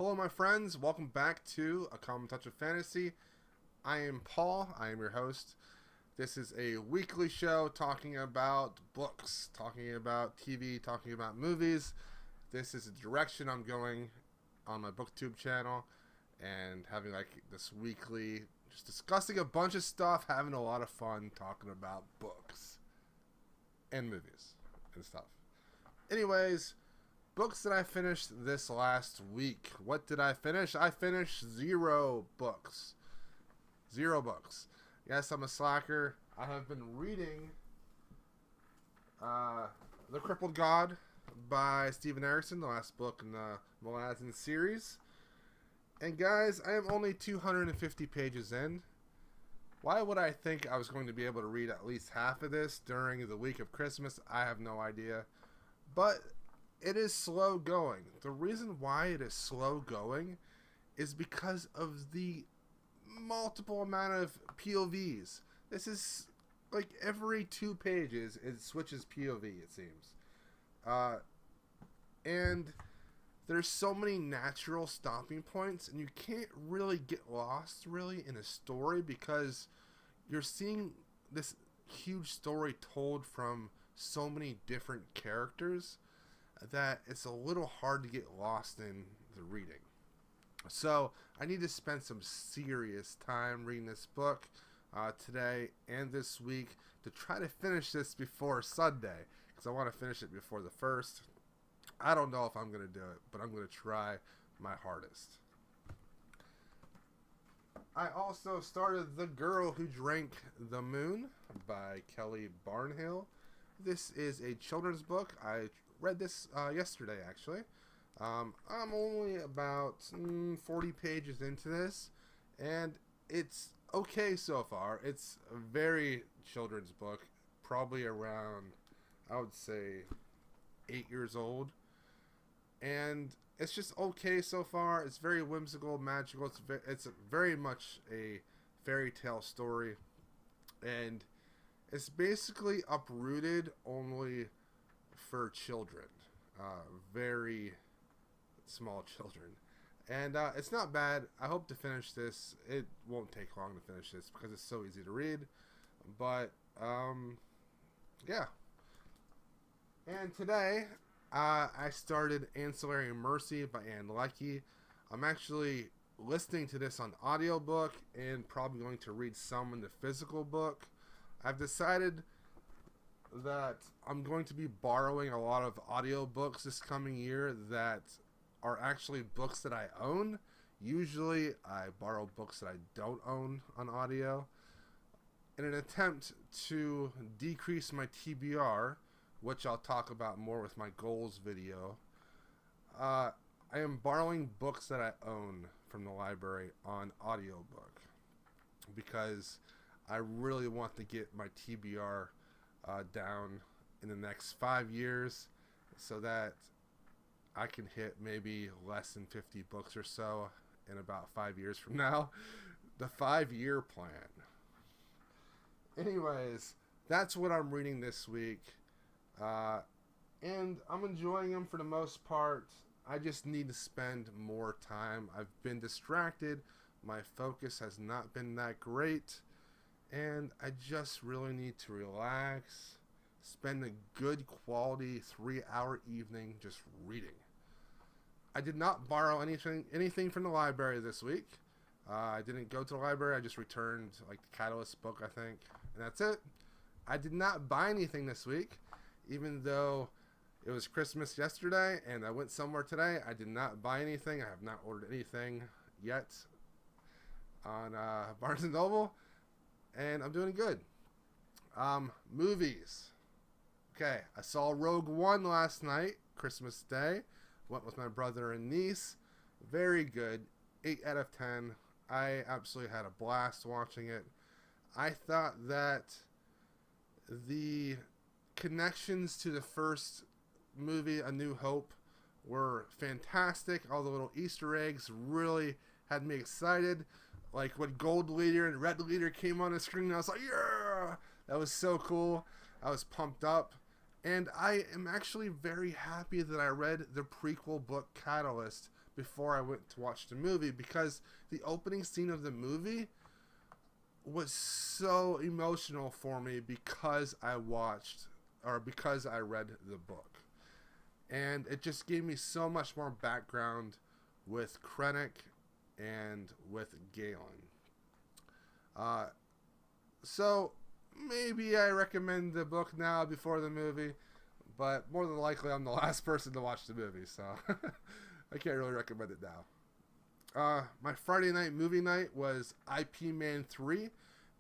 Hello, my friends. Welcome back to A Common Touch of Fantasy. I am Paul. I am your host. This is a weekly show talking about books, talking about TV, talking about movies. This is the direction I'm going on my BookTube channel and having like this weekly, just discussing a bunch of stuff, having a lot of fun talking about books and movies and stuff. Anyways, books that I finished this last week. What did I finish? I finished 0 books. 0 books. Yes, I'm a slacker. I have been reading The Crippled God by Steven Erikson, the last book in the Malazan series. And guys, I am only 250 pages in. Why would I think I was going to be able to read at least half of this during the week of Christmas? I have no idea. But it is slow going. The reason why it is slow going is because of the multiple amount of POVs. This is like every 2 pages it switches POV, it seems. And there's so many natural stopping points, and you can't really get lost really in a story because you're seeing this huge story told from so many different characters that it's a little hard to get lost in the reading. So I need to spend some serious time reading this book today and this week to try to finish this before Sunday, because I want to finish it before the 1st. I don't know if I'm going to do it, but I'm going to try my hardest. I also started The Girl Who Drank the Moon by Kelly Barnhill. This is a children's book. I read this yesterday, actually. I'm only about 40 pages into this, and it's okay so far. It's a very children's book, probably around, I would say, 8 years old. And it's just okay so far. It's very whimsical, magical. It's very much a fairy tale story. And it's basically uprooted only for children. Very small children. And it's not bad. I hope to finish this. It won't take long to finish this because it's so easy to read. But, yeah. And today, I started Ancillary Mercy by Ann Leckie. I'm actually listening to this on audiobook and probably going to read some in the physical book. I've decided that I'm going to be borrowing a lot of audiobooks this coming year that are actually books that I own. Usually I borrow books that I don't own on audio in an attempt to decrease my TBR, which I'll talk about more with my goals video. I am borrowing books that I own from the library on audiobook because I really want to get my TBR down in the next 5 years so that I can hit maybe less than 50 books or so in about 5 years from now. The 5-year plan. Anyways, that's what I'm reading this week. And I'm enjoying them for the most part. I just need to spend more time. I've been distracted. My focus has not been that great. And I just really need to relax. Spend a good quality 3-hour evening just reading. I did not borrow anything from the library this week. I didn't go to the library. I just returned like the Catalyst book, I think. And that's it. I did not buy anything this week. Even though it was Christmas yesterday and I went somewhere today, I did not buy anything. I have not ordered anything yet on Barnes & Noble. And I'm doing good. Movies. Okay, I saw Rogue One last night, Christmas Day. Went with my brother and niece. Very good. 8 out of 10. I absolutely had a blast watching it. I thought that the connections to the first movie, A New Hope, were fantastic. All the little Easter eggs really had me excited. Like when Gold Leader and Red Leader came on the screen, I was like, yeah! That was so cool. I was pumped up. And I am actually very happy that I read the prequel book Catalyst before I went to watch the movie, because the opening scene of the movie was so emotional for me because I read the book. And it just gave me so much more background with Krennic and with Galen. So maybe I recommend the book now before the movie, but more than likely I'm the last person to watch the movie, so I can't really recommend it now. My Friday night movie night was IP Man 3.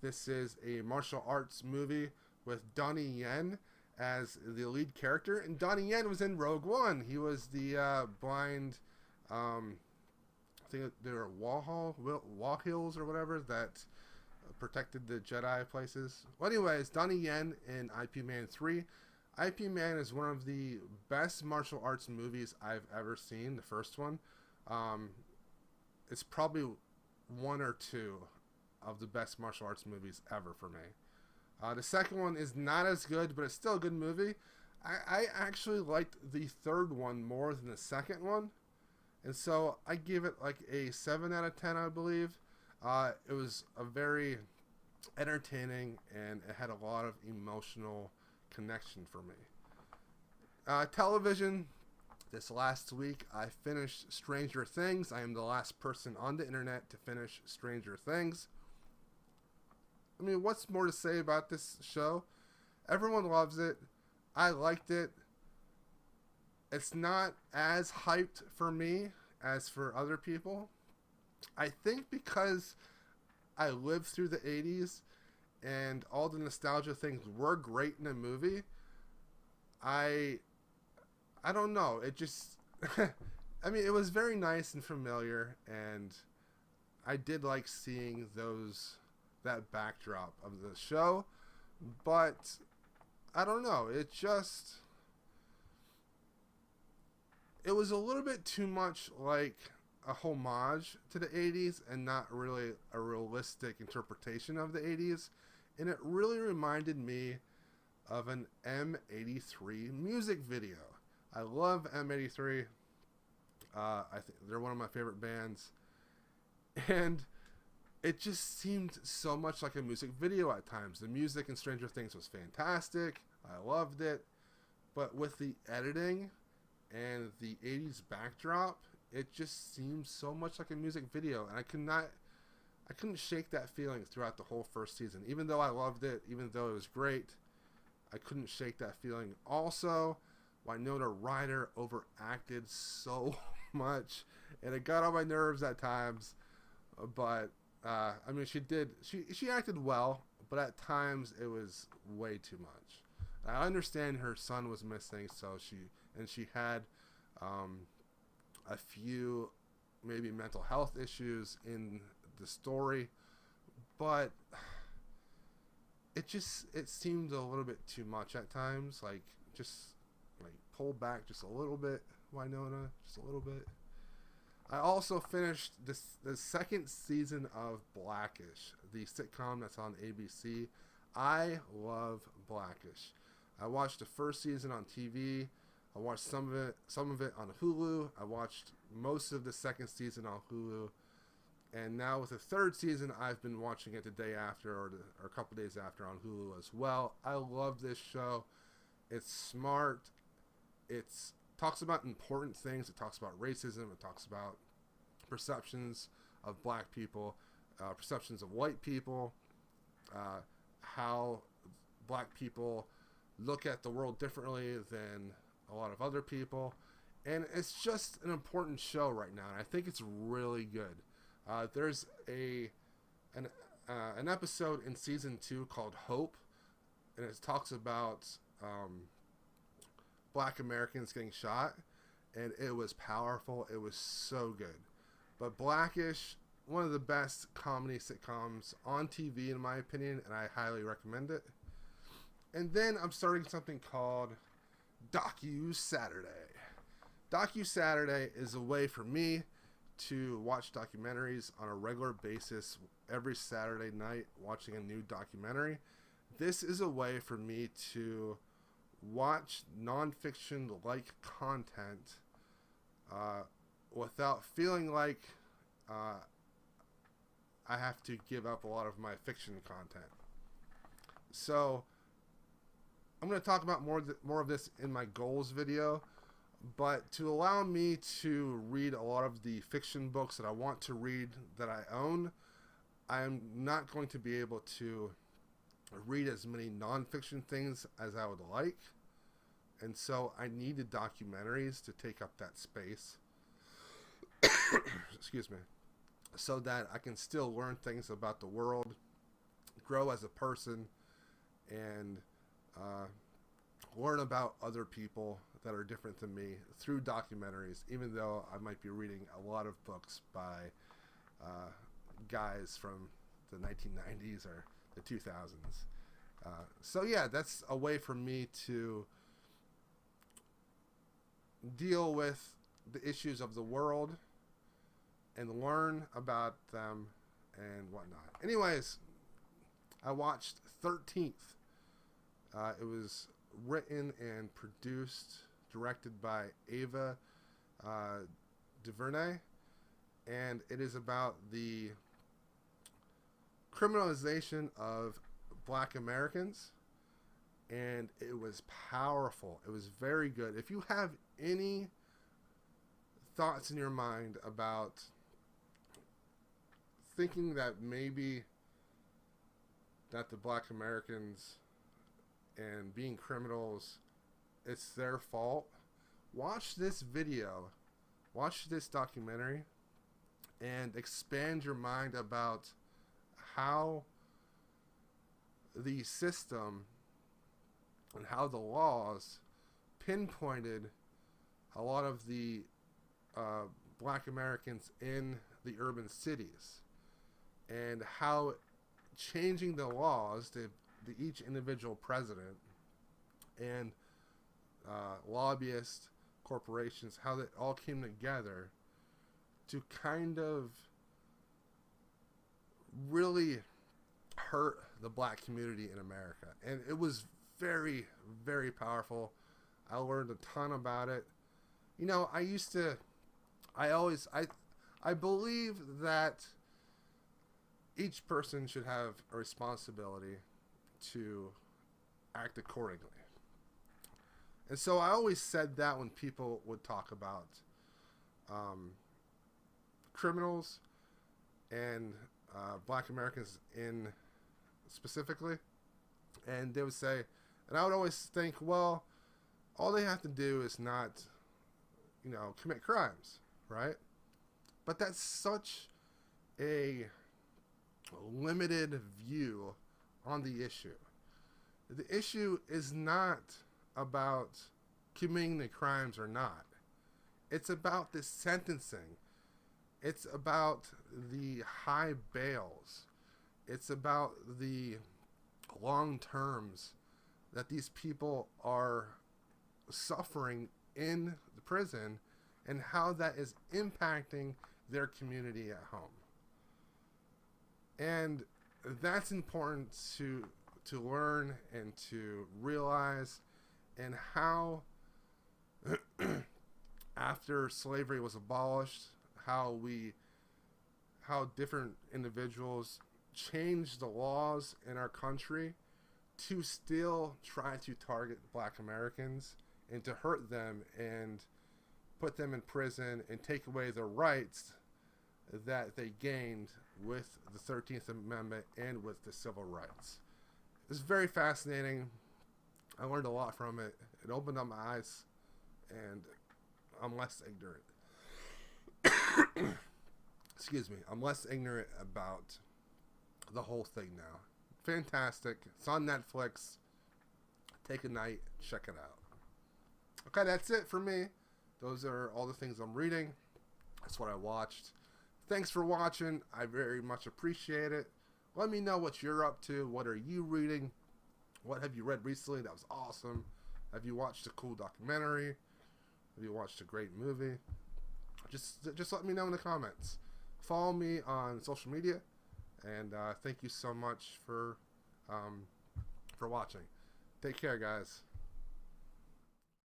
This is a martial arts movie with Donnie Yen as the lead character, and Donnie Yen was in Rogue One. He was the blind, I think they were Wahills or whatever that protected the Jedi places. Well, anyways, Donnie Yen in IP Man 3. IP Man is one of the best martial arts movies I've ever seen, the first one. It's probably one or two of the best martial arts movies ever for me. The second one is not as good, but it's still a good movie. I actually liked the third one more than the second one, and so I give it like a 7 out of 10, I believe. It was a very entertaining, and it had a lot of emotional connection for me. Television. This last week, I finished Stranger Things. I am the last person on the internet to finish Stranger Things. I mean, what's more to say about this show? Everyone loves it. I liked it. It's not as hyped for me as for other people. I think because I lived through the 80s and all the nostalgia things were great in a movie, I don't know. It just, I mean, it was very nice and familiar, and I did like seeing that backdrop of the show, but I don't know. It was a little bit too much like a homage to the 80s and not really a realistic interpretation of the 80s, and it really reminded me of an M83 music video. I love M83. I think they're one of my favorite bands. And it just seemed so much like a music video at times. The music in Stranger Things was fantastic. I loved it. But with the editing and the 80s backdrop, it just seemed so much like a music video. And I couldn't shake that feeling throughout the whole first season. Even though I loved it, even though it was great, I couldn't shake that feeling. Also, Winona Ryder overacted so much, and it got on my nerves at times. But I mean, she acted well, but at times it was way too much. I understand her son was missing, so she had a few maybe mental health issues in the story, but it seemed a little bit too much at times. Like, pull back just a little bit, Winona, just a little bit. I also finished the second season of Blackish, the sitcom that's on ABC. I love Blackish. I watched the first season on TV. I watched some of it on Hulu. I watched most of the second season on Hulu. And now with the third season, I've been watching it the day after or a couple days after on Hulu as well. I love this show. It's smart. It talks about important things. It talks about racism. It talks about perceptions of black people, perceptions of white people, how black people look at the world differently than a lot of other people. And it's just an important show right now, and I think it's really good. There's an episode in season 2 called Hope, and it talks about black Americans getting shot, and it was powerful. It was so good. But Blackish, one of the best comedy sitcoms on TV in my opinion, and I highly recommend it. And then I'm starting something called Docu-Saturday. Docu-Saturday is a way for me to watch documentaries on a regular basis every Saturday night, watching a new documentary. This is a way for me to watch nonfiction-like content without feeling like I have to give up a lot of my fiction content. So I'm going to talk about more of this in my goals video, but to allow me to read a lot of the fiction books that I want to read that I own, I'm not going to be able to read as many nonfiction things as I would like. And so I needed documentaries to take up that space. Excuse me. So that I can still learn things about the world, grow as a person, and learn about other people that are different than me through documentaries, even though I might be reading a lot of books by guys from the 1990s or the 2000s. So yeah, that's a way for me to deal with the issues of the world and learn about them and whatnot. Anyways, I watched 13th. It was written and produced, directed by Ava DuVernay, and it is about the criminalization of Black Americans, and it was powerful. It was very good. If you have any thoughts in your mind about thinking that maybe that the Black Americans and being criminals, it's their fault, watch this video, watch this documentary, and expand your mind about how the system and how the laws pinpointed a lot of the Black Americans in the urban cities, and how changing the laws to each individual president and lobbyists, corporations, how that all came together to kind of really hurt the Black community in America. And it was very, very powerful. I learned a ton about it. You know, I believe that each person should have a responsibility to act accordingly. And so I always said that when people would talk about criminals and Black Americans in specifically, and they would say, and I would always think, well, all they have to do is not, commit crimes, right? But that's such a limited view on the issue. The issue is not about committing the crimes or not. It's about the sentencing. It's about the high bails. It's about the long terms that these people are suffering in the prison and how that is impacting their community at home. And that's important to learn and to realize, and how after slavery was abolished, how different individuals changed the laws in our country to still try to target Black Americans and to hurt them and put them in prison and take away their rights that they gained with the 13th Amendment and with the civil rights. It's very fascinating. I learned a lot from it. It opened up my eyes, and I'm less ignorant. Excuse me. I'm less ignorant about the whole thing now. Fantastic. It's on Netflix. Take a night. Check it out. Okay, that's it for me. Those are all the things I'm reading. That's what I watched. Thanks for watching. I very much appreciate it. Let me know what you're up to. What are you reading? What have you read recently that was awesome? Have you watched a cool documentary? Have you watched a great movie? Just let me know in the comments. Follow me on social media, and thank you so much for watching. Take care, guys.